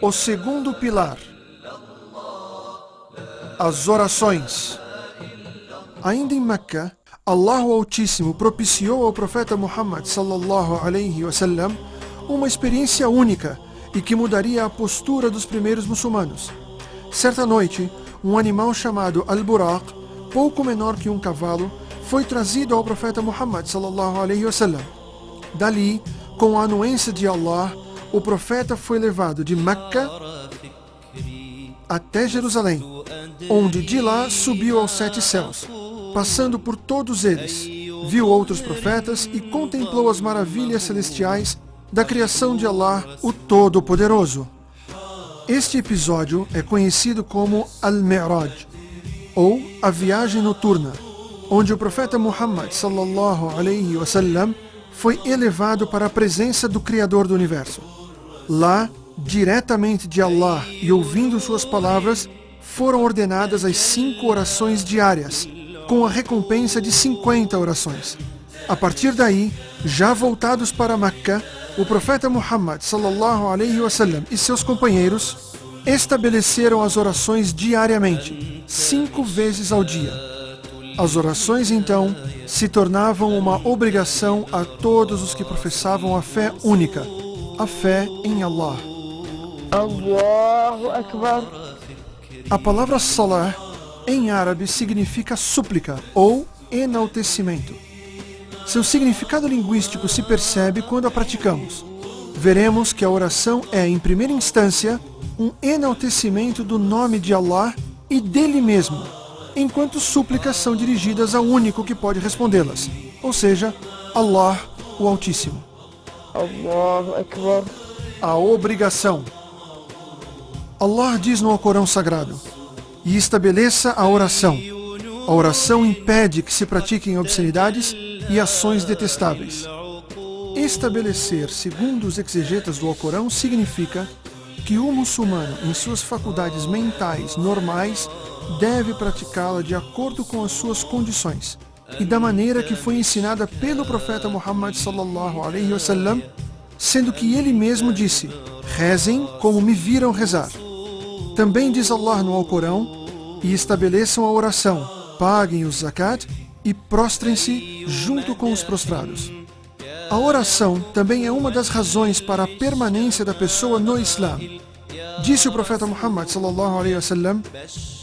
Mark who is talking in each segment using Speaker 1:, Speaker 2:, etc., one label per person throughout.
Speaker 1: O segundo pilar, as orações. Ainda em Meca, Allah o Altíssimo propiciou ao profeta Muhammad sallallahu alaihi wasallam uma experiência única e que mudaria a postura dos primeiros muçulmanos. Certa noite, um animal chamado Al-Buraq, pouco menor que um cavalo, foi trazido ao profeta Muhammad sallallahu alaihi wasallam. Dali, com a anuência de Allah, o profeta foi levado de Meca até Jerusalém, onde de lá subiu aos 7 céus. Passando por todos eles, viu outros profetas e contemplou as maravilhas celestiais da criação de Allah, o Todo-Poderoso. Este episódio é conhecido como Al-Mi'raj, ou a viagem noturna, onde o profeta Muhammad sallallahu alaihi wasallam foi elevado para a presença do Criador do Universo. Lá, diretamente de Allah e ouvindo suas palavras, foram ordenadas as 5 orações diárias, com a recompensa de 50 orações. A partir daí, já voltados para Meca, o profeta Muhammad sallallahu alaihi wasallam e seus companheiros estabeleceram as orações diariamente, 5 vezes ao dia. As orações, então, se tornavam uma obrigação a todos os que professavam a fé única, a fé em Allah.
Speaker 2: Allahu Akbar.
Speaker 1: A palavra salah, em árabe, significa súplica ou enaltecimento. Seu significado linguístico se percebe quando a praticamos. Veremos que a oração é, em primeira instância, um enaltecimento do nome de Allah e dele mesmo, enquanto súplicas são dirigidas ao único que pode respondê-las, ou seja, Allah, o Altíssimo.
Speaker 2: Allahu Akbar.
Speaker 1: A obrigação. Allah diz no Alcorão Sagrado: e estabeleça a oração. A oração impede que se pratiquem obscenidades e ações detestáveis. Estabelecer, segundo os exegetas do Alcorão, significa que o muçulmano, em suas faculdades mentais normais, deve praticá-la de acordo com as suas condições e da maneira que foi ensinada pelo profeta Muhammad sallallahu alaihi wasallam, sendo que ele mesmo disse: rezem como me viram rezar. Também diz Allah no Alcorão: e estabeleçam a oração, paguem o zakat e prostrem-se junto com os prostrados. A oração também é uma das razões para a permanência da pessoa no Islã. Disse o profeta Muhammad sallallahu alaihi wasallam: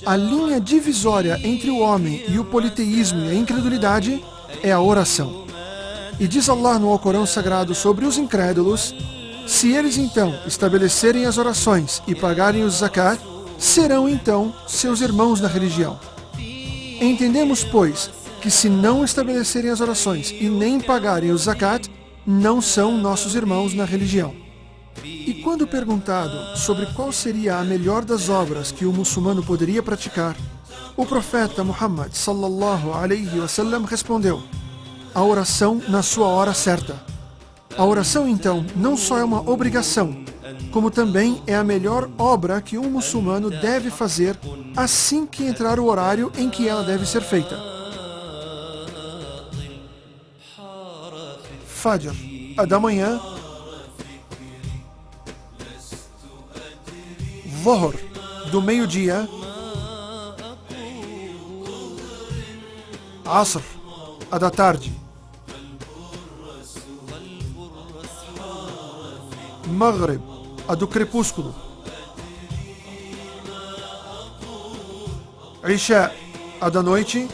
Speaker 1: a linha divisória entre o homem e o politeísmo e a incredulidade é a oração. E diz Allah no Alcorão Sagrado sobre os incrédulos: se eles então estabelecerem as orações e pagarem os zakat, serão então seus irmãos na religião. Entendemos, pois, que se não estabelecerem as orações e nem pagarem os zakat, não são nossos irmãos na religião. E quando perguntado sobre qual seria a melhor das obras que o muçulmano poderia praticar, o profeta Muhammad sallallahu alaihi wasallam respondeu: a oração na sua hora certa. A oração, então, não só é uma obrigação, como também é a melhor obra que um muçulmano deve fazer assim que entrar o horário em que ela deve ser feita. Fajr, a da manhã. Dhuhr, do meio-dia. Asr, a da tarde. Maghrib, a do crepúsculo. Isha, a da noite.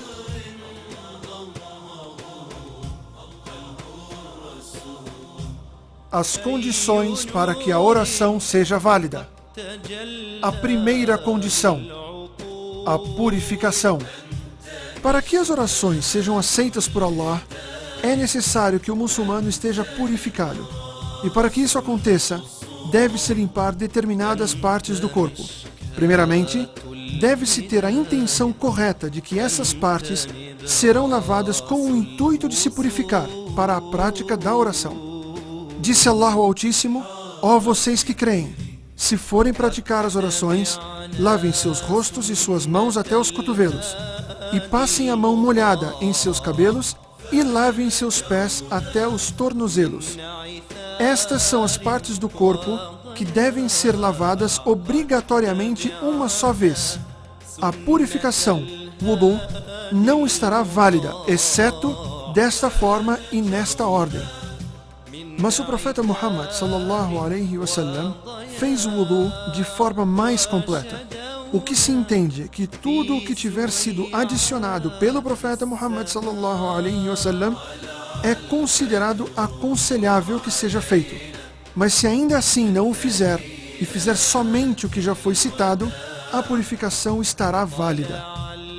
Speaker 1: As condições para que a oração seja válida. A primeira condição: a purificação. Para que as orações sejam aceitas por Allah, é necessário que o muçulmano esteja purificado. E para que isso aconteça, deve-se limpar determinadas partes do corpo. Primeiramente, deve-se ter a intenção correta de que essas partes serão lavadas com o intuito de se purificar para a prática da oração. Disse Allah o Altíssimo: ó vocês que creem, se forem praticar as orações, lavem seus rostos e suas mãos até os cotovelos, e passem a mão molhada em seus cabelos e lavem seus pés até os tornozelos. Estas são as partes do corpo que devem ser lavadas obrigatoriamente uma só vez. A purificação, wudu, não estará válida, exceto desta forma e nesta ordem. Mas o profeta Muhammad sallallahu alaihi wasallam fez o wudu de forma mais completa. O que se entende que tudo o que tiver sido adicionado pelo profeta Muhammad sallallahu alaihi wasallam é considerado aconselhável que seja feito. Mas se ainda assim não o fizer e fizer somente o que já foi citado, a purificação estará válida.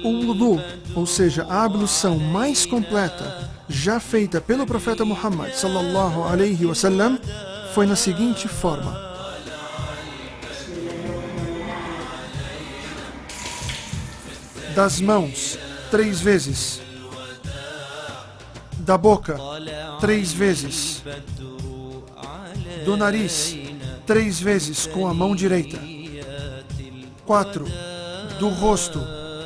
Speaker 1: O wudu, ou seja, a ablução mais completa já feita pelo profeta Muhammad sallallahu alaihi wasallam foi na seguinte forma: das mãos 3 vezes, da boca 3 vezes, do nariz 3 vezes com a mão direita, 4 do rosto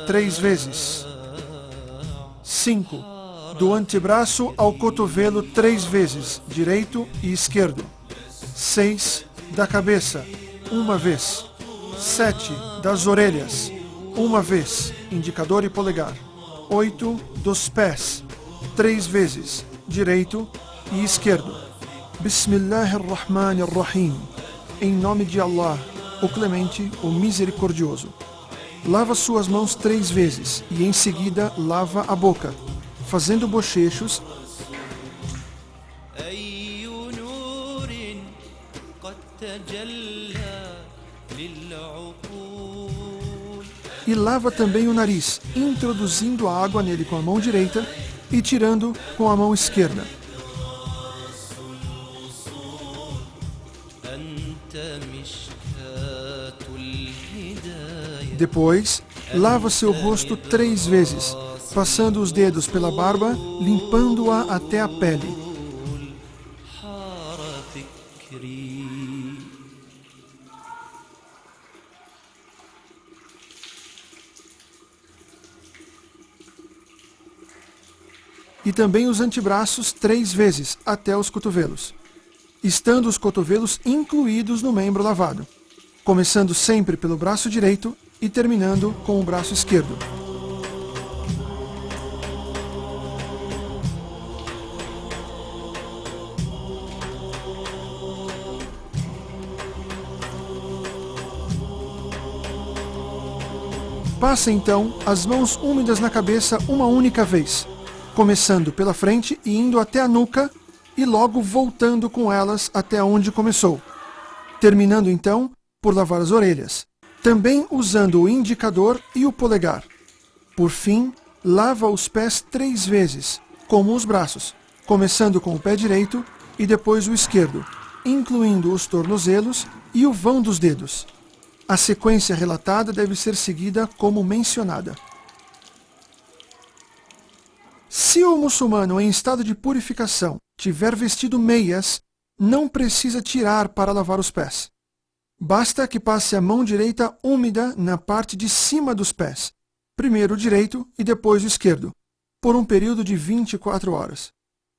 Speaker 1: 3 vezes, 5 do antebraço ao cotovelo 3 vezes, direito e esquerdo, 6 da cabeça 1 vez, 7 das orelhas 1 vez, indicador e polegar, 8 dos pés 3 vezes, direito e esquerdo. Bismillahirrahmanirrahim. Em nome de Allah, o Clemente, o Misericordioso. Lava suas mãos 3 vezes e em seguida lava a boca, fazendo bochechos e lava também o nariz, introduzindo a água nele com a mão direita e tirando com a mão esquerda. Depois, lava seu rosto 3 vezes, passando os dedos pela barba, limpando-a até a pele. E também os antebraços 3 vezes, até os cotovelos, estando os cotovelos incluídos no membro lavado, começando sempre pelo braço direito e terminando com o braço esquerdo. Passa então as mãos úmidas na cabeça uma única vez, começando pela frente e indo até a nuca e logo voltando com elas até onde começou, terminando então por lavar as orelhas, também usando o indicador e o polegar. Por fim, lava os pés 3 vezes, como os braços, começando com o pé direito e depois o esquerdo, incluindo os tornozelos e o vão dos dedos. A sequência relatada deve ser seguida como mencionada. Se o muçulmano em estado de purificação tiver vestido meias, não precisa tirar para lavar os pés. Basta que passe a mão direita úmida na parte de cima dos pés, primeiro o direito e depois o esquerdo, por um período de 24 horas.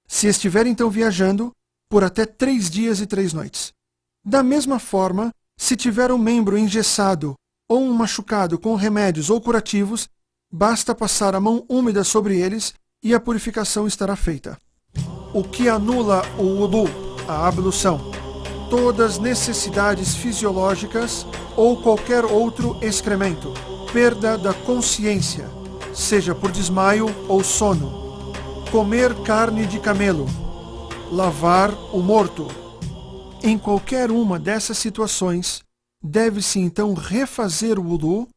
Speaker 1: Se estiver então viajando, por até 3 dias e 3 noites. Da mesma forma, se tiver um membro engessado ou um machucado com remédios ou curativos, basta passar a mão úmida sobre eles e a purificação estará feita. O que anula o wudu, a ablução, todas necessidades fisiológicas ou qualquer outro excremento, perda da consciência, seja por desmaio ou sono, comer carne de camelo, lavar o morto. Em qualquer uma dessas situações, deve-se então refazer o wudu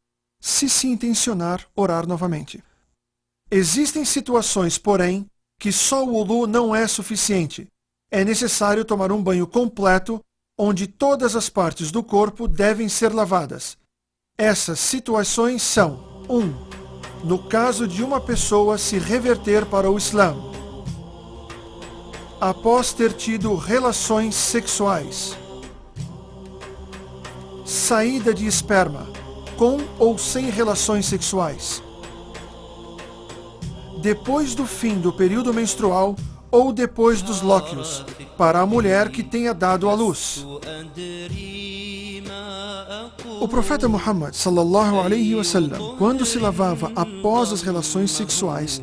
Speaker 1: se se intencionar orar novamente. Existem situações, porém, que só o wudu não é suficiente. É necessário tomar um banho completo, onde todas as partes do corpo devem ser lavadas. Essas situações são: 1. No caso de uma pessoa se reverter para o Islã, após ter tido relações sexuais, saída de esperma, com ou sem relações sexuais, depois do fim do período menstrual ou depois dos lóquios, para a mulher que tenha dado à luz, O profeta Muhammad sallallahu alaihi wasallam, quando se lavava após as relações sexuais,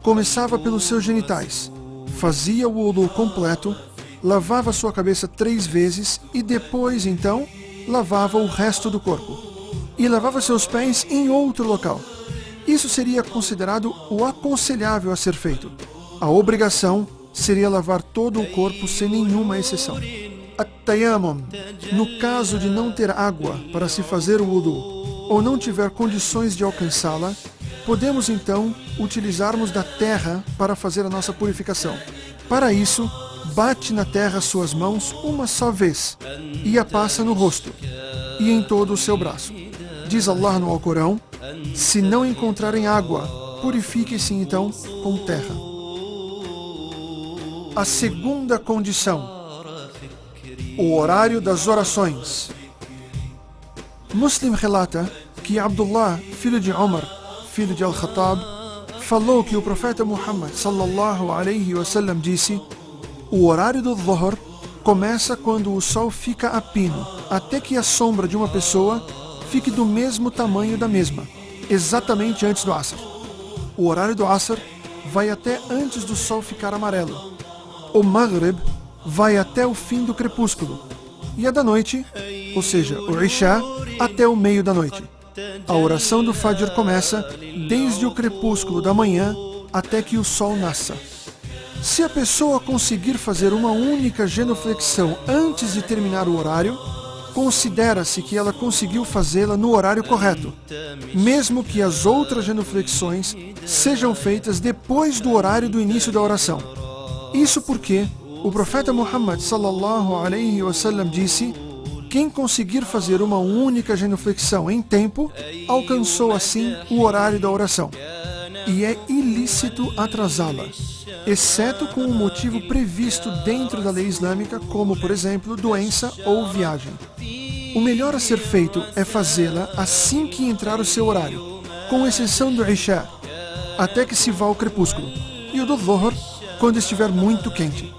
Speaker 1: começava pelos seus genitais, fazia o wudu completo, lavava sua cabeça 3 vezes e depois, então, lavava o resto do corpo. E lavava seus pés em outro local. Isso seria considerado o aconselhável a ser feito. A obrigação seria lavar todo o corpo sem nenhuma exceção. At-tayammum, no caso de não ter água para se fazer o wudu ou não tiver condições de alcançá-la, podemos então utilizarmos da terra para fazer a nossa purificação. Para isso, bate na terra suas mãos uma só vez e a passa no rosto e em todo o seu braço. Diz Allah no Alcorão: se não encontrarem água, purifiquem-se então com terra. A segunda condição: o horário das orações. Muslim relata que Abdullah, filho de Umar, filho de Al-Khattab, falou que o profeta Muhammad sallallahu alaihi wasallam disse: o horário do Dhuhr começa quando o sol fica a pino, até que a sombra de uma pessoa fique do mesmo tamanho da mesma, exatamente antes do Asr. O horário do Asr vai até antes do sol ficar amarelo. O Maghrib vai até o fim do crepúsculo, e a da noite, ou seja, o Isha, até o meio da noite. A oração do Fajr começa desde o crepúsculo da manhã até que o sol nasça. Se a pessoa conseguir fazer uma única genuflexão antes de terminar o horário, considera-se que ela conseguiu fazê-la no horário correto, mesmo que as outras genuflexões sejam feitas depois do horário do início da oração. Isso porque o profeta Muhammad sallallahu alaihi wasallam disse: quem conseguir fazer uma única genuflexão em tempo, alcançou assim o horário da oração. E é ilícito atrasá-la, exceto com um motivo previsto dentro da lei islâmica, como, por exemplo, doença ou viagem. O melhor a ser feito é fazê-la assim que entrar o seu horário, com exceção do Isha, até que se vá ao crepúsculo, e o do Dhuhr, quando estiver muito quente.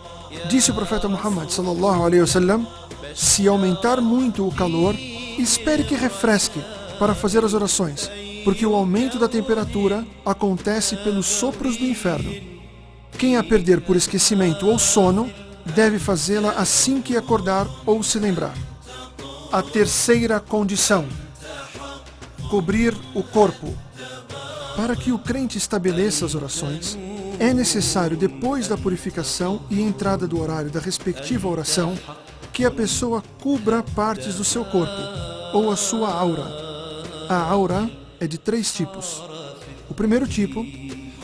Speaker 1: Disse o profeta Muhammad sallallahu alaihi wasallam: se aumentar muito o calor, espere que refresque para fazer as orações, porque o aumento da temperatura acontece pelos sopros do inferno. Quem a perder por esquecimento ou sono, deve fazê-la assim que acordar ou se lembrar. A terceira condição: cobrir o corpo. Para que o crente estabeleça as orações, é necessário, depois da purificação e entrada do horário da respectiva oração, que a pessoa cubra partes do seu corpo, ou a sua aura. A aura é de 3 tipos. O primeiro tipo,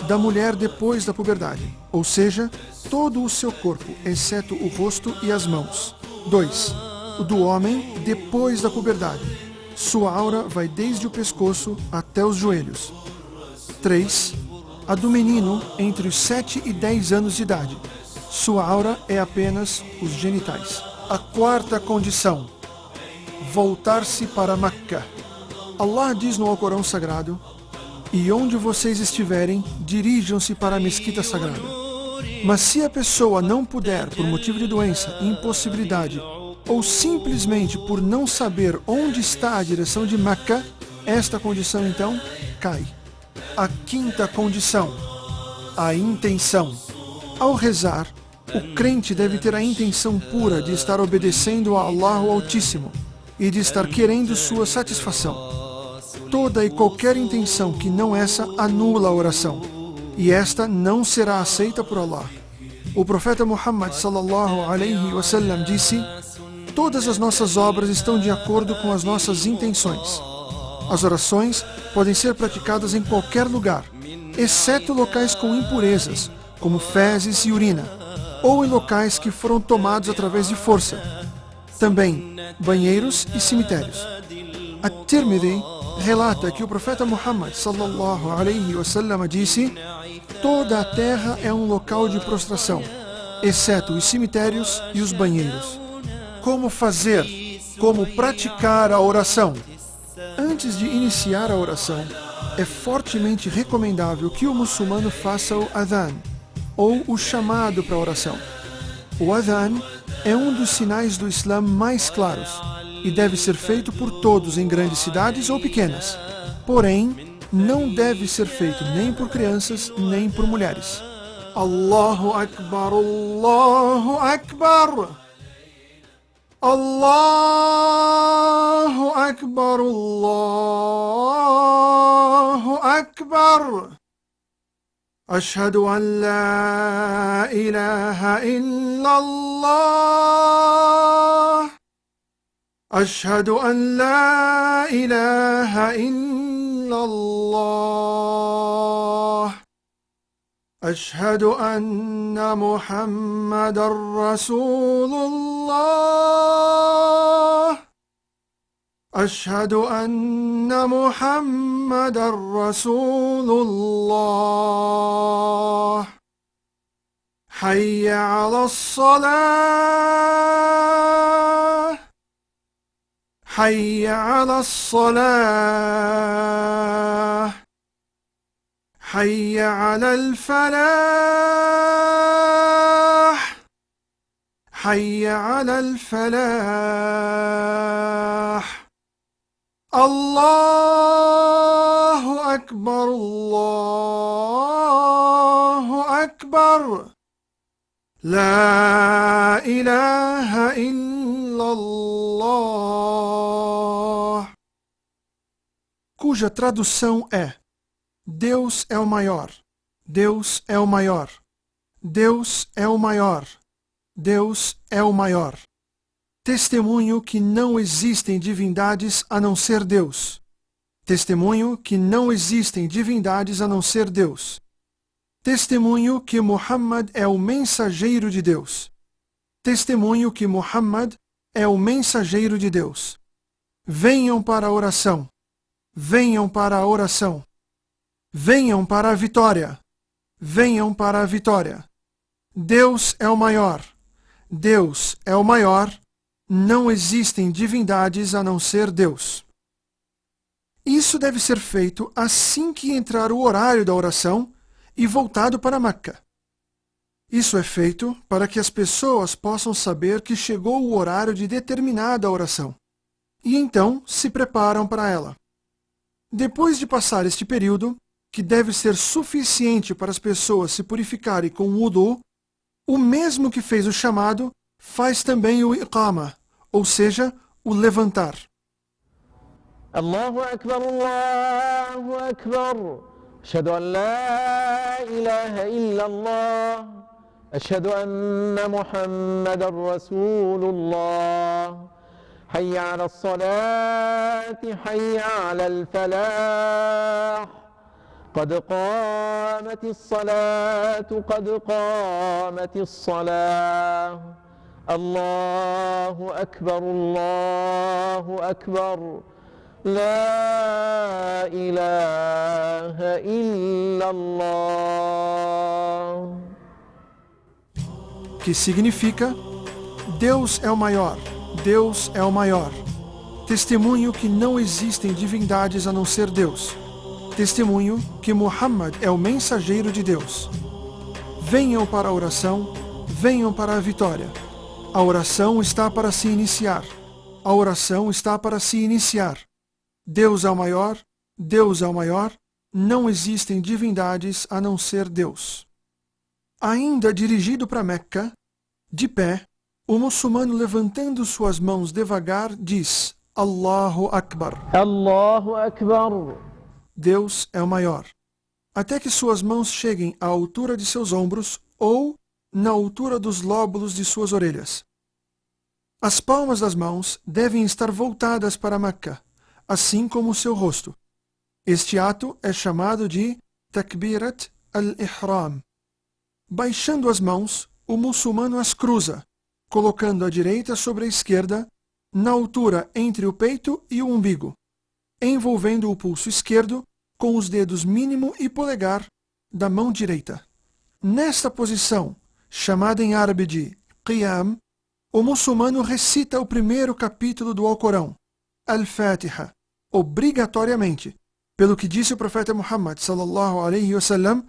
Speaker 1: da mulher depois da puberdade, ou seja, todo o seu corpo, exceto o rosto e as mãos. 2. O do homem depois da puberdade. Sua aura vai desde o pescoço até os joelhos. 3. A do menino entre os 7 e 10 anos de idade. Sua aura é apenas os genitais. A quarta condição: voltar-se para Meca. Allah diz no Alcorão Sagrado: e onde vocês estiverem, dirijam-se para a mesquita sagrada. Mas se a pessoa não puder, por motivo de doença, impossibilidade, ou simplesmente por não saber onde está a direção de Meca, esta condição então cai. A quinta condição: a intenção. Ao rezar, o crente deve ter a intenção pura de estar obedecendo a Allah o Altíssimo e de estar querendo sua satisfação. Toda e qualquer intenção que não essa anula a oração, e esta não será aceita por Allah. O profeta Muhammad sallallahu alaihi wasallam disse: todas as nossas obras estão de acordo com as nossas intenções. As orações podem ser praticadas em qualquer lugar, exceto locais com impurezas, como fezes e urina, ou em locais que foram tomados através de força. Também banheiros e cemitérios. At-Tirmidhi relata que o profeta Muhammad sallallahu alaihi wasallam disse: toda a terra é um local de prostração, exceto os cemitérios e os banheiros. Como fazer? Como praticar a oração? Antes de iniciar a oração, é fortemente recomendável que o muçulmano faça o adhan, ou o chamado para a oração. O adhan é um dos sinais do Islã mais claros, e deve ser feito por todos em grandes cidades ou pequenas. Porém, não deve ser feito nem por crianças nem por mulheres. Allahu Akbar, Allahu Akbar. Allahu Akbar, Allahu Akbar. Ashhadu an la ilaha illallah. Ashhadu an la ilaha illallah. Ashhadu anna Muhammadan Rasulullah. Ashhadu anna Muhammadan Rasulullah. Hayya 'alas salah. Hayya 'alas salah. حي على الفلاح. حي على الفلاح. الله أكبر، الله أكبر. لا إله إلا الله. Cuja tradução é: Deus é o maior, Deus é o maior, Deus é o maior, Deus é o maior. Testemunho que não existem divindades a não ser Deus. Testemunho que não existem divindades a não ser Deus. Testemunho que Muhammad é o mensageiro de Deus. Testemunho que Muhammad é o mensageiro de Deus. Venham para a oração. Venham para a oração. Venham para a vitória. Venham para a vitória. Deus é o maior. Deus é o maior. Não existem divindades a não ser Deus. Isso deve ser feito assim que entrar o horário da oração e voltado para Meca. Isso é feito para que as pessoas possam saber que chegou o horário de determinada oração, e então se preparam para ela. Depois de passar este período, que deve ser suficiente para as pessoas se purificarem com o wudu, o mesmo que fez o chamado faz também o iqama, ou seja, o levantar.
Speaker 2: Allahu Akbar, Allahu Akbar. Ashhadu an la ilaha illallah. Ashhadu anna Muhammadan Rasulullah. Hayya 'alas salati, hayya 'alal falah. قد قامت الصلاة قد قامت الصلاة. الله أكبر الله أكبر. لا إله إلا الله.
Speaker 1: Que significa: Deus é o maior, Deus é o maior. Testemunho que não existem divindades a não ser Deus. Testemunho que Muhammad é o mensageiro de Deus. Venham para a oração, venham para a vitória. A oração está para se iniciar. A oração está para se iniciar. Deus é o maior, Deus é o maior. Não existem divindades a não ser Deus. Ainda dirigido para Meca, de pé, o muçulmano levantando suas mãos devagar diz: Allahu Akbar.
Speaker 2: Allahu Akbar.
Speaker 1: Deus é o maior, até que suas mãos cheguem à altura de seus ombros ou na altura dos lóbulos de suas orelhas. As palmas das mãos devem estar voltadas para Meca, assim como o seu rosto. Este ato é chamado de Takbirat al-Ihram. Baixando as mãos, o muçulmano as cruza, colocando a direita sobre a esquerda, na altura entre o peito e o umbigo, envolvendo o pulso esquerdo com os dedos mínimo e polegar da mão direita. Nesta posição, chamada em árabe de Qiyam, o muçulmano recita o primeiro capítulo do Alcorão, Al-Fatiha, obrigatoriamente. Pelo que disse o profeta Muhammad sallallahu alaihi wasallam,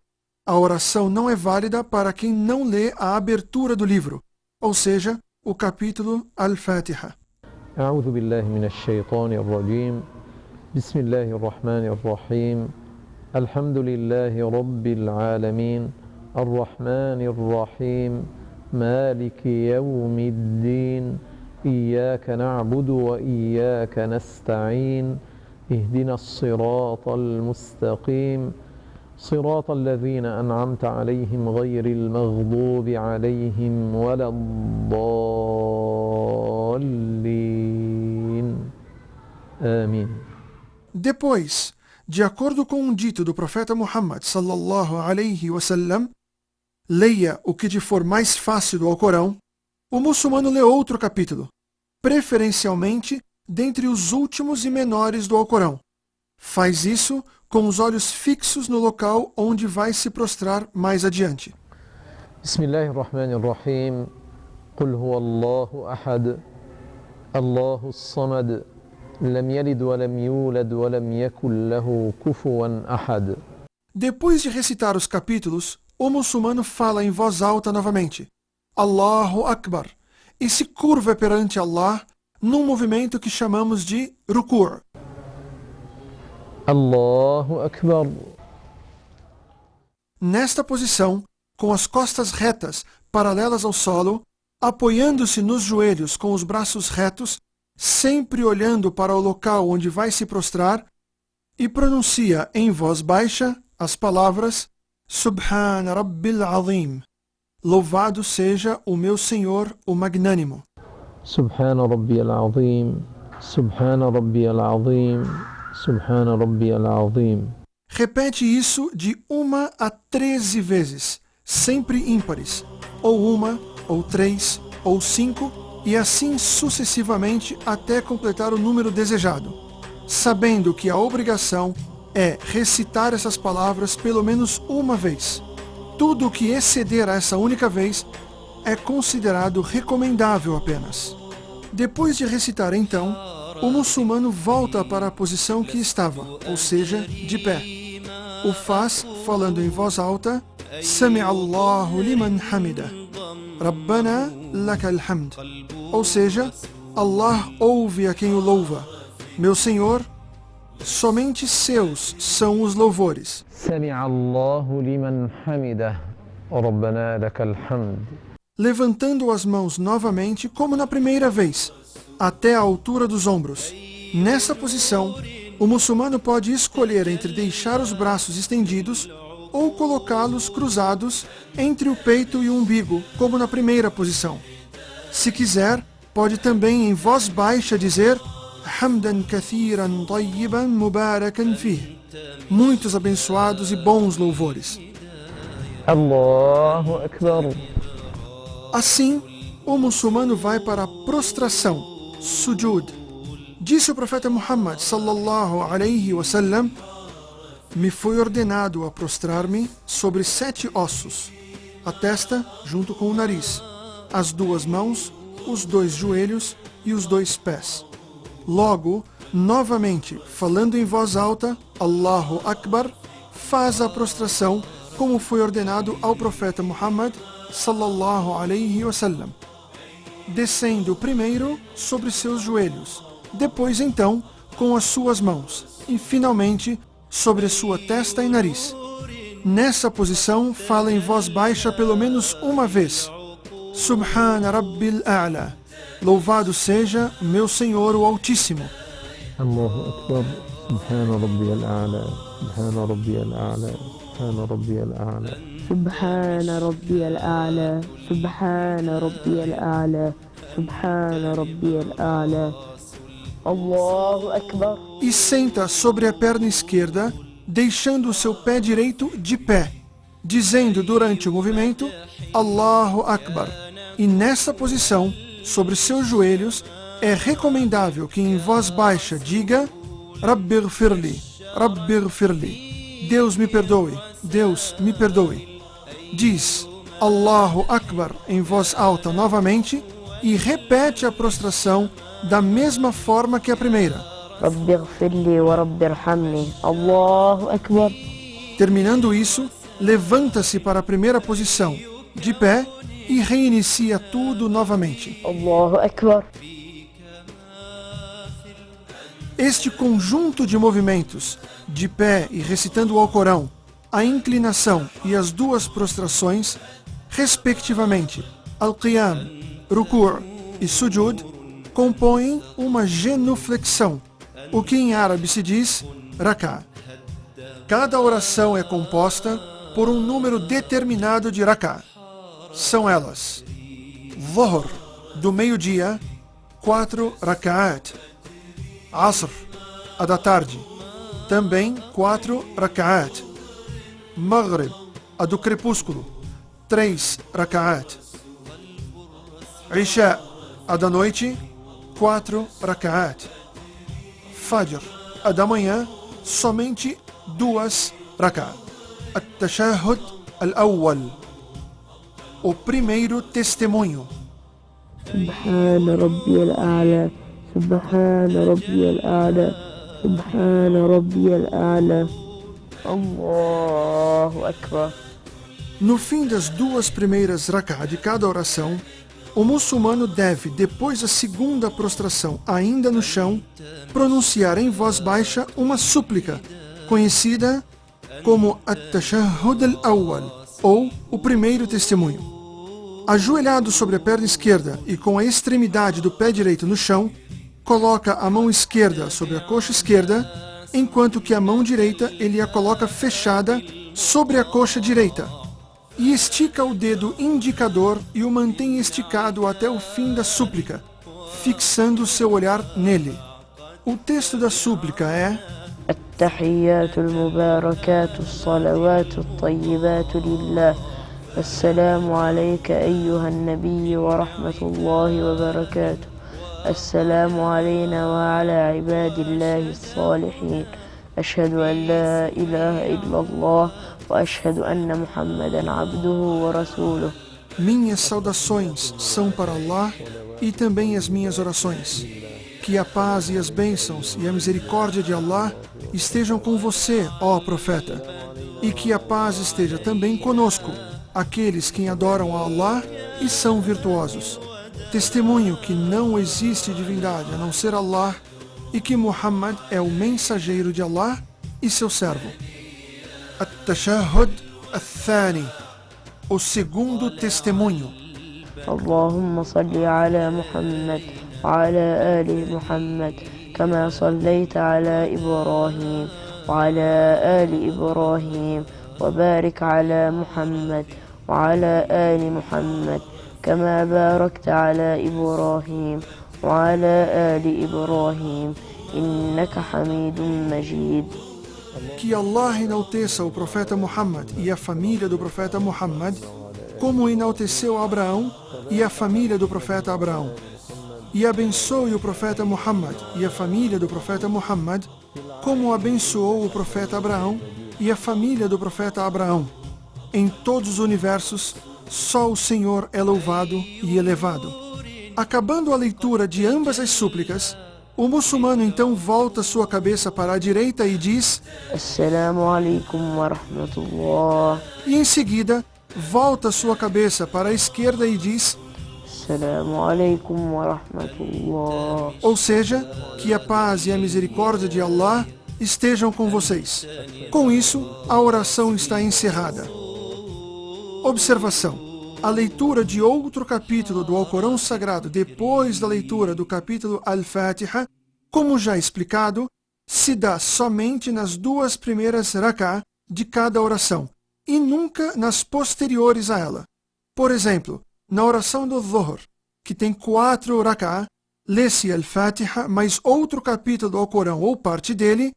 Speaker 1: a oração não é válida para quem não lê a abertura do livro, ou seja, o capítulo Al-Fatiha.
Speaker 2: أعوذ بالله من الشيطان الرجيم بسم الله الرحمن الرحيم الحمد لله رب العالمين الرحمن الرحيم مالك يوم الدين إياك نعبد وإياك نستعين اهدنا الصراط المستقيم صراط الذين أنعمت عليهم غير المغضوب عليهم ولا الضالين آمين.
Speaker 1: Depois, de acordo com um dito do profeta Muhammad sallallahu alaihi wasallam, leia o que te for mais fácil do Alcorão, o muçulmano lê outro capítulo, preferencialmente dentre os últimos e menores do Alcorão. Faz isso com os olhos fixos no local onde vai se prostrar mais adiante.
Speaker 2: Bismillahirrahmanirrahim. Qul huwa Allahu ahad, Allahu samad, lam yalid wa lam yulad wa lam yakul lahu kufuwan ahad.
Speaker 1: Depois de recitar os capítulos, o muçulmano fala em voz alta novamente, Allahu Akbar, e se curva perante Allah num movimento que chamamos de ruku'.
Speaker 2: Allahu Akbar.
Speaker 1: Nesta posição, com as costas retas, paralelas ao solo, apoiando-se nos joelhos com os braços retos, sempre olhando para o local onde vai se prostrar, e pronuncia em voz baixa as palavras Subhana Rabbil Azim. Louvado seja o meu Senhor, o Magnânimo.
Speaker 2: Subhana Rabbiyal Azim, Subhana Rabbiyal Azim, Subhana Rabbiyal Azim.
Speaker 1: Repete isso de 1 a 13 vezes, sempre ímpares, ou 1, ou 3, ou 5, e assim sucessivamente até completar o número desejado, sabendo que a obrigação é recitar essas palavras pelo menos uma vez. Tudo o que exceder a essa única vez é considerado recomendável apenas. Depois de recitar então, o muçulmano volta para a posição que estava, ou seja, de pé. O faz falando em voz alta, Sami'a Allahu liman hamida, Rabbana lakal hamd. Ou seja, Allah ouve a quem o louva. Meu Senhor, somente seus são os louvores.
Speaker 2: Sami'a Allahu liman hamida, Rabbana lakal hamd.
Speaker 1: Levantando as mãos novamente como na primeira vez, até a altura dos ombros. Nessa posição, o muçulmano pode escolher entre deixar os braços estendidos ou colocá-los cruzados entre o peito e o umbigo, como na primeira posição. Se quiser, pode também em voz baixa dizer Hamdan kathiran tayyiban mubarakan fih. Muitos abençoados e bons louvores.
Speaker 2: Allahu Akbar.
Speaker 1: Assim, o muçulmano vai para a prostração, sujud. Disse o profeta Muhammad sallallahu alaihi wasallam, me foi ordenado a prostrar-me sobre 7 ossos, a testa junto com o nariz, as 2 mãos, os 2 joelhos e os 2 pés. Logo, novamente, falando em voz alta, Allahu Akbar, faz a prostração como foi ordenado ao profeta Muhammad sallallahu alaihi wasallam, descendo primeiro sobre seus joelhos, depois então com as suas mãos e finalmente sobre sua testa e nariz. Nessa posição fala em voz baixa pelo menos uma vez, Subhana Rabbil A'la, louvado seja meu Senhor o Altíssimo.
Speaker 2: Allahu Akbar. Subhana Rabbiyal A'la, Subhana Rabbiyal A'la, Subhana Rabbiyal A'la.
Speaker 3: سبحان ربي الأعلى سبحان ربي الأعلى سبحان ربي الأعلى الله أكبر.
Speaker 1: E senta sobre a perna esquerda, deixando o seu pé direito de pé, dizendo durante o movimento Allahu Akbar. E nessa posição, sobre seus joelhos, é recomendável que em voz baixa diga Rabbighfirli, Rabbighfirli, Deus me perdoe, Deus me perdoe. Diz Allahu Akbar em voz alta novamente e repete a prostração da mesma forma que a primeira.
Speaker 3: Rabbighfirli wa rabbirhamni. Allahu Akbar.
Speaker 1: Terminando isso, levanta-se para a primeira posição, de pé, e reinicia tudo novamente.
Speaker 3: Allahu Akbar.
Speaker 1: Este conjunto de movimentos, de pé e recitando o Alcorão, a inclinação e as duas prostrações, respectivamente, Al-Qiyam, Ruku' e Sujud, compõem uma genuflexão, o que em árabe se diz Rak'a. Cada oração é composta por um número determinado de Rak'a. São elas: Dhuhr, do meio-dia, 4 Rak'at. Asr, a da tarde, também 4 Rak'at. Maghrib, a do crepúsculo, 3 Rak'at. Isha, a da noite, 4 Rak'at. Fajr, a da manhã, somente 2 Rak'at. At-Tashahhud al-Awwal, o primeiro testemunho.
Speaker 3: سبحان ربي الأعلى سبحان ربي الأعلى سبحان ربي الأعلى الله أكبر.
Speaker 1: No fim das duas primeiras rak'ah de cada oração, o muçulmano deve, depois da segunda prostração, ainda no chão, pronunciar em voz baixa uma súplica, conhecida como At-Tashahhud al-Awwal, ou o primeiro testemunho. Ajoelhado sobre a perna esquerda e com a extremidade do pé direito no chão, coloca a mão esquerda sobre a coxa esquerda, enquanto que a mão direita ele a coloca fechada sobre a coxa direita, e estica o dedo indicador e o mantém esticado até o fim da súplica, fixando seu olhar nele. O texto da súplica é:
Speaker 3: التحيات المباركات الصلوات الطيبات لله السلام عليك أيها النبي ورحمة الله وبركاته السلام علينا وعلى عباد الله الصالحين أشهد أن لا إله إلا الله وأشهد أن محمدا عبده ورسوله.
Speaker 1: Minhas saudações são para Allah e também as minhas orações. Que a paz e as bênçãos e a misericórdia de Allah estejam com você, ó profeta, e que a paz esteja também conosco, aqueles que adoram a Allah e são virtuosos. Testemunho que não existe divindade a não ser Allah e que Muhammad é o mensageiro de Allah e seu servo. At-Tashahhud al-Thani, o segundo testemunho.
Speaker 3: اللهم صل على محمد وعلى آل محمد كما صليت على إبراهيم وعلى آل إبراهيم وبارك على محمد وعلى آل محمد كما باركت على إبراهيم وعلى آل إبراهيم إنك حميد مجيد.
Speaker 1: Que Allah enalteça o profeta Muhammad e a família do profeta Muhammad, como enalteceu Abraão e a família do profeta Abraão. E abençoe o profeta Muhammad e a família do profeta Muhammad, como abençoou o profeta Abraão e a família do profeta Abraão. Em todos os universos, só o Senhor é louvado e elevado. Acabando a leitura de ambas as súplicas, o muçulmano então volta sua cabeça para a direita e diz:
Speaker 3: Assalamu alaikum wa rahmatullah.
Speaker 1: E em seguida, volta sua cabeça para a esquerda e diz:
Speaker 3: Assalamu alaikum wa rahmatullah.
Speaker 1: Ou seja, que a paz e a misericórdia de Allah estejam com vocês. Com isso, a oração está encerrada. Observação: a leitura de outro capítulo do Alcorão Sagrado depois da leitura do capítulo Al-Fatiha, como já explicado, se dá somente nas duas primeiras rak'ah de cada oração e nunca nas posteriores a ela. Por exemplo, na oração do Dhuhr, que tem 4 rak'ah, lê-se Al-Fatiha mais outro capítulo do Alcorão ou parte dele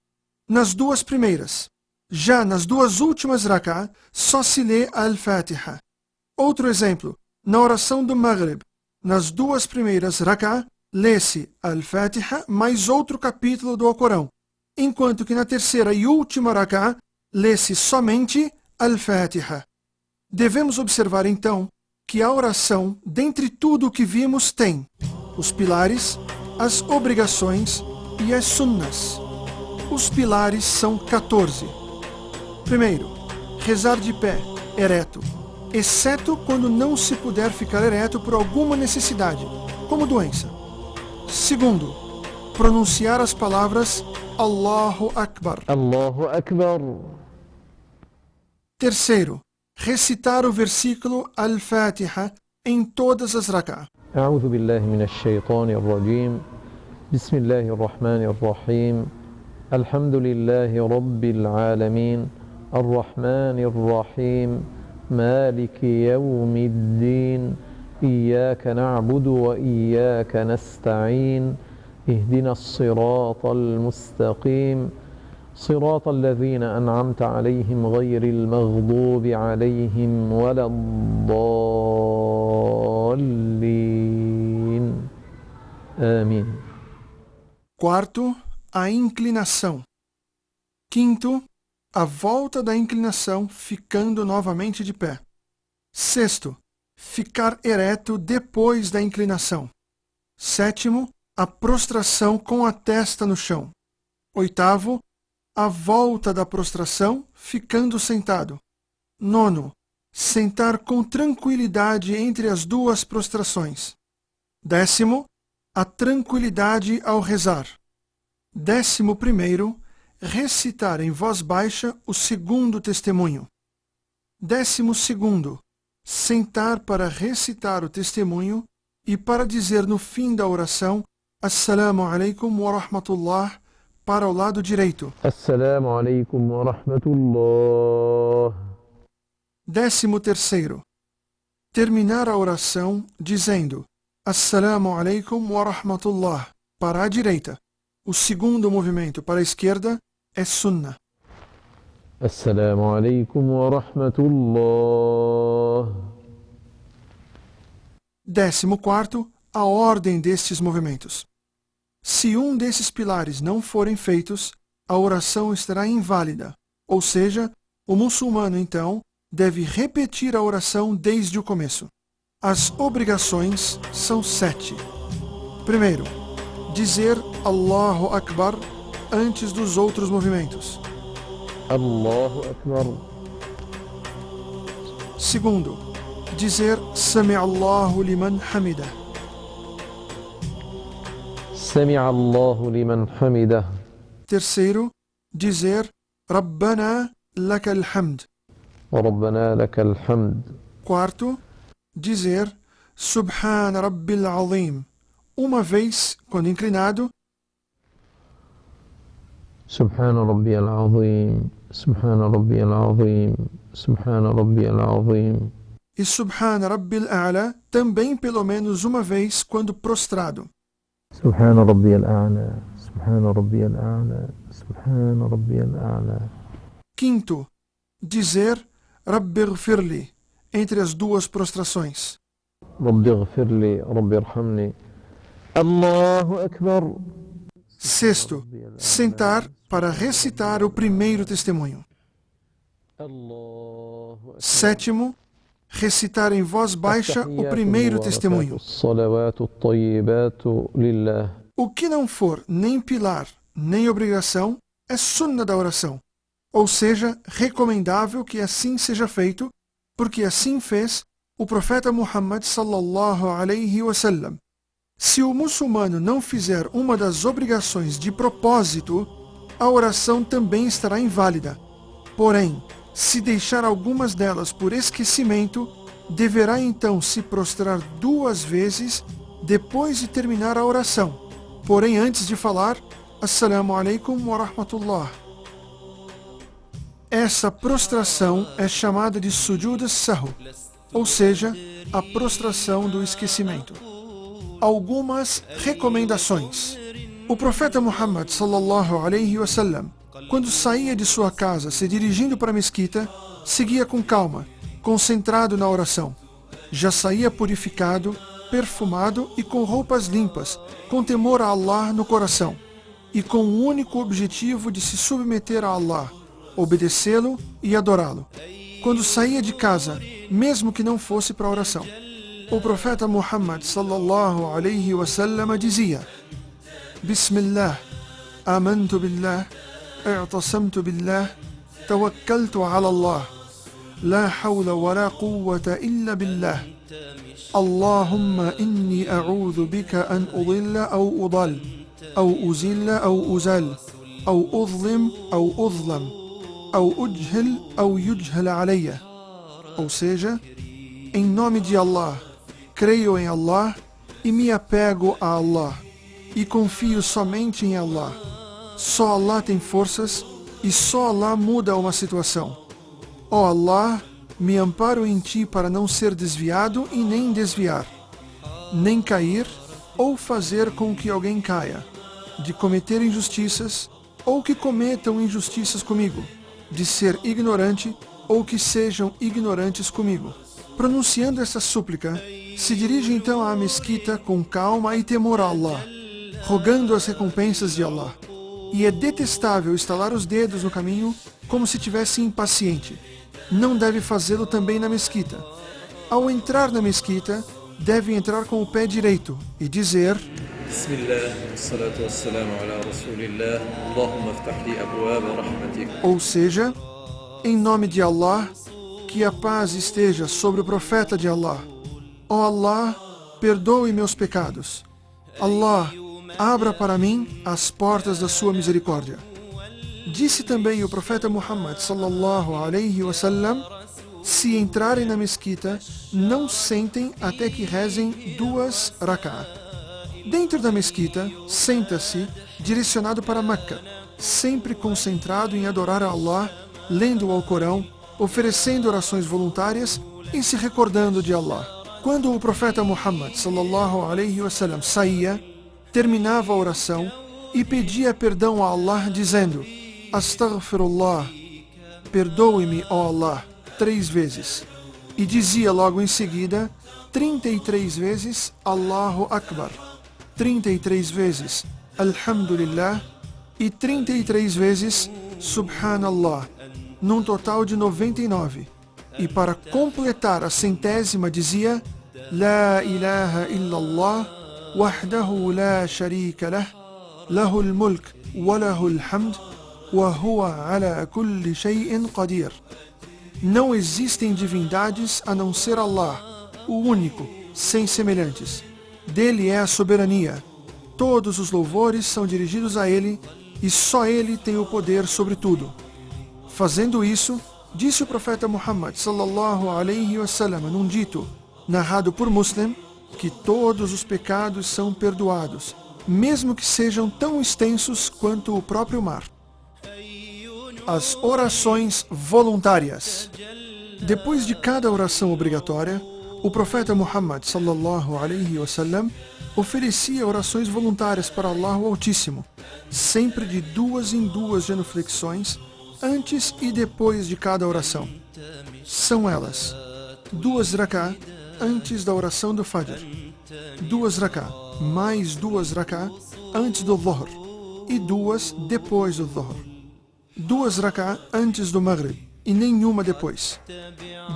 Speaker 1: nas duas primeiras. Já nas duas últimas rak'ah, só se lê Al-Fatiha. Outro exemplo, na oração do Maghrib, nas duas primeiras rak'ah, lê-se Al-Fatiha mais outro capítulo do Alcorão, enquanto que na terceira e última rak'ah, lê-se somente Al-Fatiha. Devemos observar então que a oração, dentre tudo o que vimos, tem os pilares, as obrigações e as sunnas. Os pilares são 14. Primeiro, rezar de pé, ereto, exceto quando não se puder ficar ereto por alguma necessidade, como doença. Segundo, pronunciar as palavras Allahu Akbar.
Speaker 2: Allahu Akbar.
Speaker 1: Terceiro, recitar o versículo Al-Fatiha em todas as rak'ah.
Speaker 2: أعوذ بالله من الشيطان الرجيم بسم الله الرحمن الرحيم الحمد لله رب العالمين الرحمن الرحيم مالك يوم الدين إياك نعبد وإياك نستعين اهدنا الصراط المستقيم صراط الذين أنعمت عليهم غير المغضوب عليهم ولا الضالين آمين.
Speaker 1: Quarto, a inclinação. Quinto, a volta da inclinação, ficando novamente de pé. Sexto, ficar ereto depois da inclinação. Sétimo, a prostração com a testa no chão. Oitavo, a volta da prostração, ficando sentado. Nono, sentar com tranquilidade entre as duas prostrações. Décimo, a tranquilidade ao rezar. 11º, recitar em voz baixa o segundo testemunho. 12º, sentar para recitar o testemunho e para dizer no fim da oração Assalamu alaikum wa rahmatullah para o lado direito.
Speaker 2: Assalamu alaikum wa rahmatullah.
Speaker 1: 13º, terminar a oração dizendo Assalamu alaikum wa rahmatullah para a direita. O segundo movimento para a esquerda é sunnah.
Speaker 2: Assalamu alaikum wa rahmatullah.
Speaker 1: 14º, a ordem destes movimentos. Se um desses pilares não forem feitos, a oração estará inválida, ou seja, o muçulmano então deve repetir a oração desde o começo. As obrigações são 7. Primeiro, dizer Allahu Akbar antes dos outros movimentos.
Speaker 2: Allahu Akbar.
Speaker 1: Segundo, dizer Sami Allahu liman hamidah.
Speaker 2: Sami'a Allahu liman hamidah.
Speaker 1: Terceiro, dizer Rabbana lakal hamd.
Speaker 2: Rabbana lakal hamd.
Speaker 1: Quarto, dizer Subhana Rabbil Azim. Uma vez, quando inclinado,
Speaker 2: Subhana Rabbiyal Azim. Subhana Rabbiyal Azim. Subhana Rabbiyal Azim.
Speaker 1: E Subhana Rabbil A'la também pelo menos uma vez quando prostrado.
Speaker 2: Subhana Rabbiyal A'la. Subhana Rabbiyal A'la. Subhana Rabbiyal A'la.
Speaker 1: Quinto, dizer Rabbighfirli entre as duas prostrações.
Speaker 2: Rabbighfirli, Rabbirhamni. Allahu Akbar.
Speaker 1: Sexto, sentar para recitar o primeiro testemunho.
Speaker 2: Allahu Akbar.
Speaker 1: Sétimo, recitar em voz baixa o primeiro testemunho.
Speaker 2: Salawatu tayyibatu lillah.
Speaker 1: O que não for nem pilar, nem obrigação, é sunnah da oração. Ou seja, recomendável que assim seja feito, porque assim fez o profeta Muhammad sallallahu alaihi wasallam. Se o muçulmano não fizer uma das obrigações de propósito, a oração também estará inválida. Porém, se deixar algumas delas por esquecimento, deverá então se prostrar 2 vezes depois de terminar a oração. Porém, antes de falar, Assalamu alaikum wa rahmatullah. Essa prostração é chamada de sujud as-sahw, ou seja, a prostração do esquecimento. Algumas recomendações. O profeta Muhammad sallallahu alaihi wasallam, quando saía de sua casa se dirigindo para a mesquita, seguia com calma, concentrado na oração. Já saía purificado, perfumado e com roupas limpas, com temor a Allah no coração, e com o único objetivo de se submeter a Allah, obedecê-lo e adorá-lo. Quando saía de casa, mesmo que não fosse para a oração, o profeta Muhammad sallallahu alaihi wasallam dizia: Bismillah, amantu billah, i'tasamtu billah, tawakkaltu ala Allah, la hawla wa la quwwata illa billah. Allahumma inni a'udhu bika an udilla aw udal, أو أزل أو أزال أو أظلم أو أظلم أو أجهل أو يجهل علي. Ou seja, em nome de Allah, creio em Allah e me apego a Allah, e confio somente em Allah. Só Allah tem forças e só Allah muda uma situação. Ó Allah, me amparo em Ti para não ser desviado e nem desviar, nem cair ou fazer com que alguém caia, de cometer injustiças ou que cometam injustiças comigo, de ser ignorante ou que sejam ignorantes comigo. Pronunciando essa súplica, se dirige então à mesquita com calma e temor a Allah, rogando as recompensas de Allah. E é detestável estalar os dedos no caminho como se tivesse impaciente. Não deve fazê-lo também na mesquita. Ao entrar na mesquita, deve entrar com o pé direito e dizer:
Speaker 4: Bismillah, wassalatu wassalamu ala rasulillah, Allahumma aftah li abwaba rahmatik.
Speaker 1: Ou seja, em nome de Allah, que a paz esteja sobre o profeta de Allah. Ó Allah, perdoe meus pecados. Allah, abra para mim as portas da sua misericórdia. Disse também o profeta Muhammad sallallahu alaihi wasallam: se entrarem na mesquita, não sentem até que rezem 2 rak'ah. Dentro da mesquita, senta-se direcionado para Meca, sempre concentrado em adorar a Allah, lendo o Alcorão, oferecendo orações voluntárias e se recordando de Allah. Quando o profeta Muhammad sallallahu alaihi wasallam saía, terminava a oração e pedia perdão a Allah dizendo: Astaghfirullah, perdoe-me, ó Allah, 3 vezes. E dizia logo em seguida 33 vezes Allahu Akbar, 33 vezes Alhamdulillah e 33 vezes Subhanallah, num total de 99. E para completar a 100ª dizia: La ilaha illallah, wahdahu la sharika lah, lahul mulk wa lahul hamd, wa huwa ala kulli shay'in qadir. Não existem divindades a não ser Allah, o único, sem semelhantes. Dele é a soberania. Todos os louvores são dirigidos a Ele e só Ele tem o poder sobre tudo. Fazendo isso, disse o profeta Muhammad sallallahu alaihi wasallam num dito narrado por Muslim, que todos os pecados são perdoados, mesmo que sejam tão extensos quanto o próprio mar. As orações voluntárias. Depois de cada oração obrigatória, o profeta Muhammad sallallahu alaihi wasallam oferecia orações voluntárias para Allah o Altíssimo, sempre de 2 em 2 genuflexões, antes e depois de cada oração. São elas: 2 rak'ah antes da oração do Fajr, 2 rak'ah mais 2 rak'ah antes do Dhuhr e 2 depois do Dhuhr, 2 rak'ah antes do Maghrib e nenhuma depois,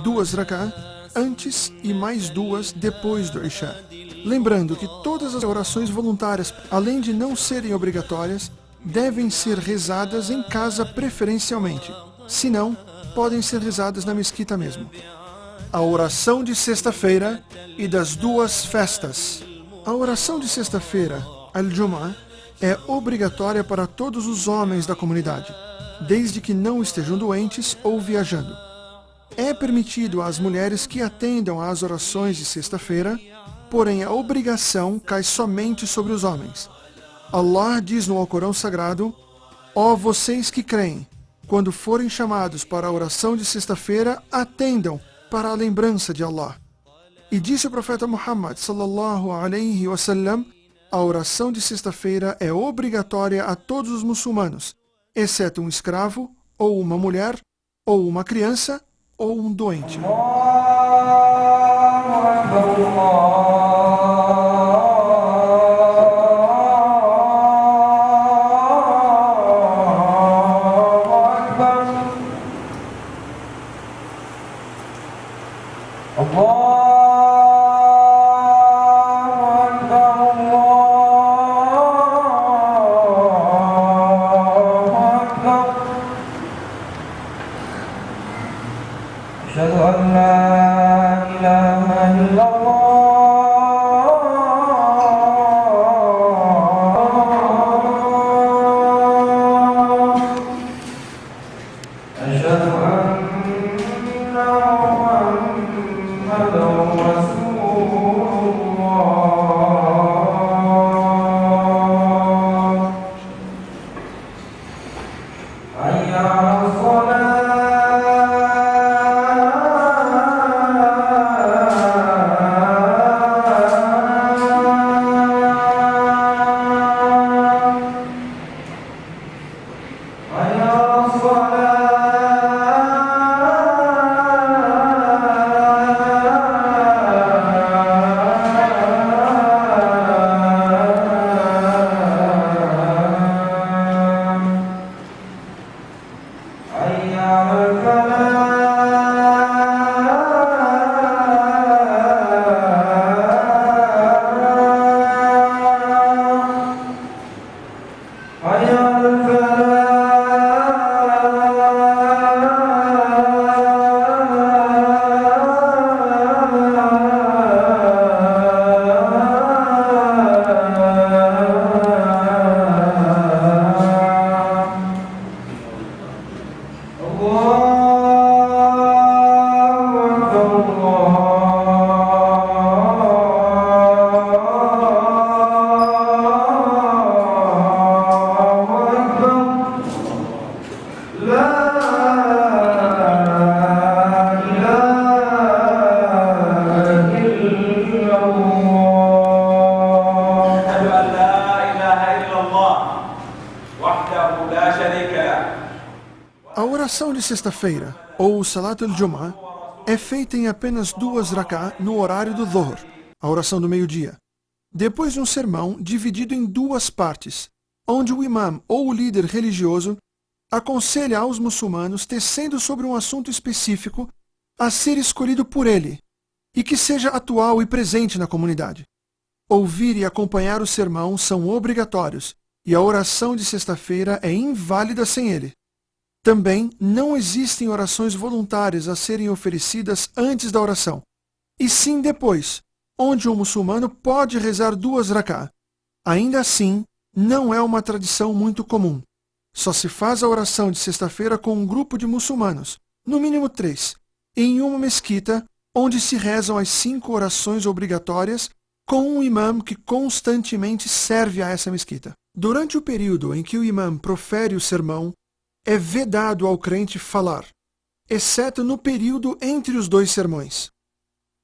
Speaker 1: 2 rak'ah antes e mais 2 depois do Isha. Lembrando que todas as orações voluntárias, além de não serem obrigatórias, devem ser rezadas em casa preferencialmente. Se não, podem ser rezadas na mesquita mesmo. A oração de sexta-feira e das 2 festas. A oração de sexta-feira, Al-Jum'ah, é obrigatória para todos os homens da comunidade, desde que não estejam doentes ou viajando. É permitido às mulheres que atendam às orações de sexta-feira, porém a obrigação cai somente sobre os homens. Allah diz no Alcorão Sagrado: ó vocês que creem, quando forem chamados para a oração de sexta-feira, atendam para a lembrança de Allah. E disse o profeta Muhammad sallallahu alaihi wasallam: a oração de sexta-feira é obrigatória a todos os muçulmanos, exceto um escravo, ou uma mulher, ou uma criança, ou um doente.
Speaker 5: أشهد أن لا إله إلا الله حي على
Speaker 1: A oração de sexta-feira, ou Salat al-Jum'ah, é feita em apenas 2 rak'ah no horário do Dhuhr, a oração do meio-dia, depois de um sermão dividido em 2 partes, onde o imam ou o líder religioso aconselha aos muçulmanos tecendo sobre um assunto específico a ser escolhido por ele e que seja atual e presente na comunidade. Ouvir e acompanhar o sermão são obrigatórios e a oração de sexta-feira é inválida sem ele. Também não existem orações voluntárias a serem oferecidas antes da oração, e sim depois, onde um muçulmano pode rezar 2 rak'ah. Ainda assim, não é uma tradição muito comum. Só se faz a oração de sexta-feira com um grupo de muçulmanos, no mínimo 3, em uma mesquita, onde se rezam as 5 orações obrigatórias com um imam que constantemente serve a essa mesquita. Durante o período em que o imam profere o sermão, é vedado ao crente falar, exceto no período entre os 2 sermões.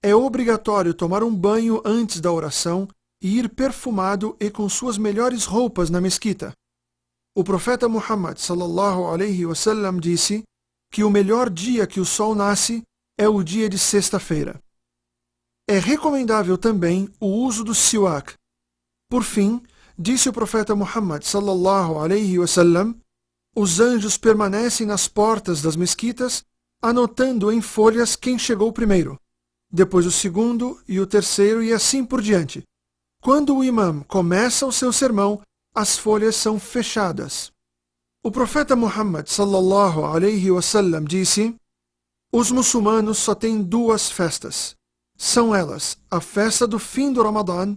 Speaker 1: É obrigatório tomar um banho antes da oração e ir perfumado e com suas melhores roupas na mesquita. O profeta Muhammad sallallahu alaihi wasallam disse que o melhor dia que o sol nasce é o dia de sexta-feira. É recomendável também o uso do siwak. Por fim, disse o profeta Muhammad sallallahu alaihi wasallam, os anjos permanecem nas portas das mesquitas, anotando em folhas quem chegou primeiro, depois o segundo e o terceiro e assim por diante. Quando o imam começa o seu sermão, as folhas são fechadas. O profeta Muhammad sallallahu alaihi wasallam disse: os muçulmanos só têm 2 festas. São elas a festa do fim do Ramadã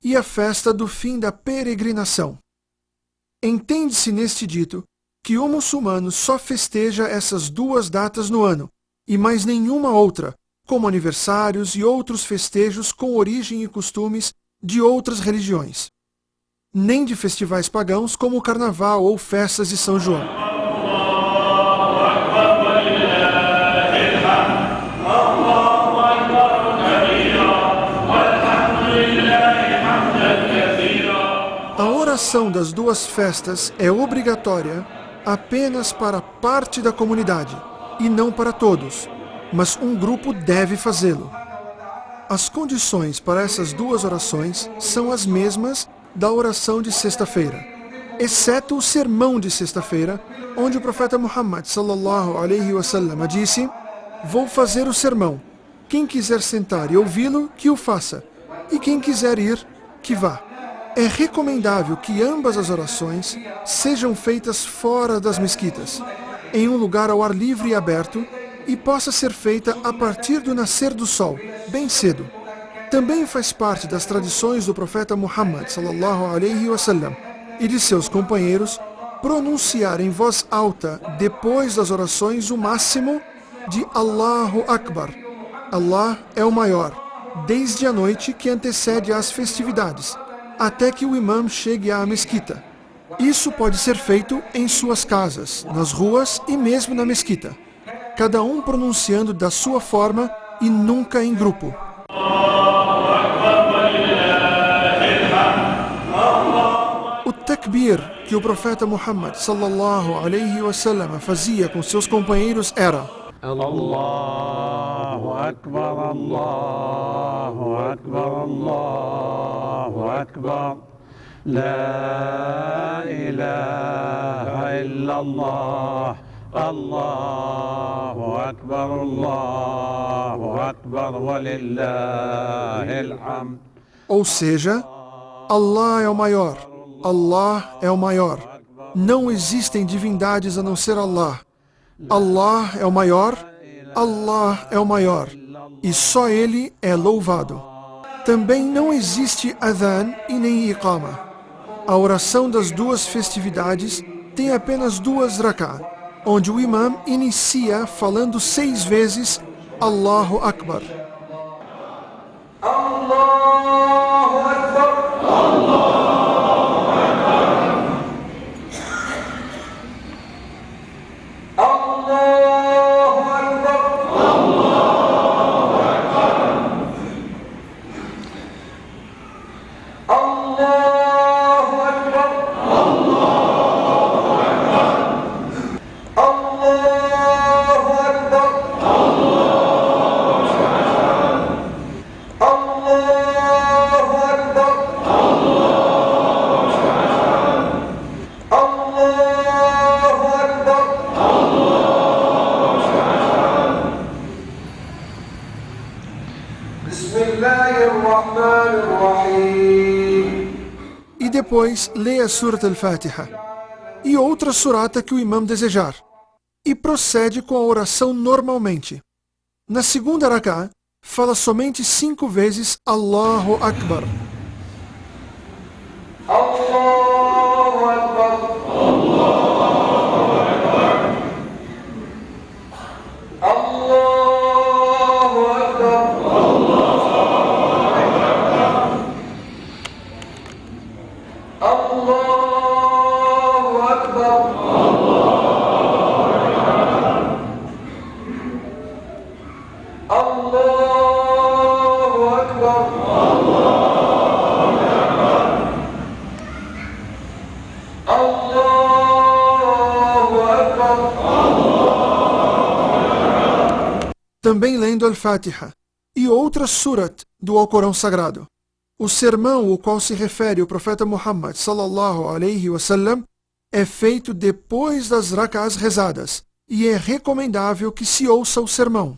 Speaker 1: e a festa do fim da peregrinação. Entende-se neste dito que o muçulmano só festeja essas 2 datas no ano, e mais nenhuma outra, como aniversários e outros festejos com origem e costumes de outras religiões. Nem de festivais pagãos como o Carnaval ou festas de São João. A oração das 2 festas é obrigatória apenas para parte da comunidade, e não para todos, mas um grupo deve fazê-lo. As condições para essas 2 orações são as mesmas da oração de sexta-feira, exceto o sermão de sexta-feira, onde o profeta Muhammad sallallahu alaihi wasallam disse: vou fazer o sermão. Quem quiser sentar e ouvi-lo, que o faça, e quem quiser ir, que vá. É recomendável que ambas as orações sejam feitas fora das mesquitas, em um lugar ao ar livre e aberto, e possa ser feita a partir do nascer do sol, bem cedo. Também faz parte das tradições do profeta Muhammad sallallahu alaihi wasallam e de seus companheiros pronunciar em voz alta, depois das orações, o máximo de Allahu Akbar. Allah é o maior, desde a noite que antecede às festividades, até que o imam chegue à mesquita. Isso pode ser feito em suas casas, nas ruas e mesmo na mesquita, cada um pronunciando da sua forma e nunca em grupo. O takbir que o profeta Muhammad sallallahu alaihi wasallam fazia com seus companheiros era:
Speaker 6: Allahu Akbar, Allahu Akbar, Allahu Akbar, La ilaha illallah, Allahu Akbar, walillahil hamd.
Speaker 1: Ou seja, Allah é o maior, Allah é o maior. Não existem divindades a não ser Allah. Allah é o maior, Allah é o maior. E só Ele é louvado. Também não existe adhan e nem iqama. A oração das duas festividades tem apenas 2 rak'ah, onde o imam inicia falando 6 vezes Allahu Akbar.
Speaker 5: Allahu Akbar.
Speaker 1: E depois lê a Surat al-Fatiha e outra surata que o imam desejar, e procede com a oração normalmente. Na segunda rak'ah, fala somente 5 vezes Allahu Akbar.
Speaker 5: Allahu Akbar. Allahu Akbar. Allahu Akbar. Allahu Akbar. Allahu Akbar.
Speaker 1: Também lendo al-Fatiha e outras surat do Alcorão Sagrado. O sermão ao qual se refere o profeta Muhammad sallallahu alaihi wasallam é feito depois das rak'ahs rezadas, e é recomendável que se ouça o sermão.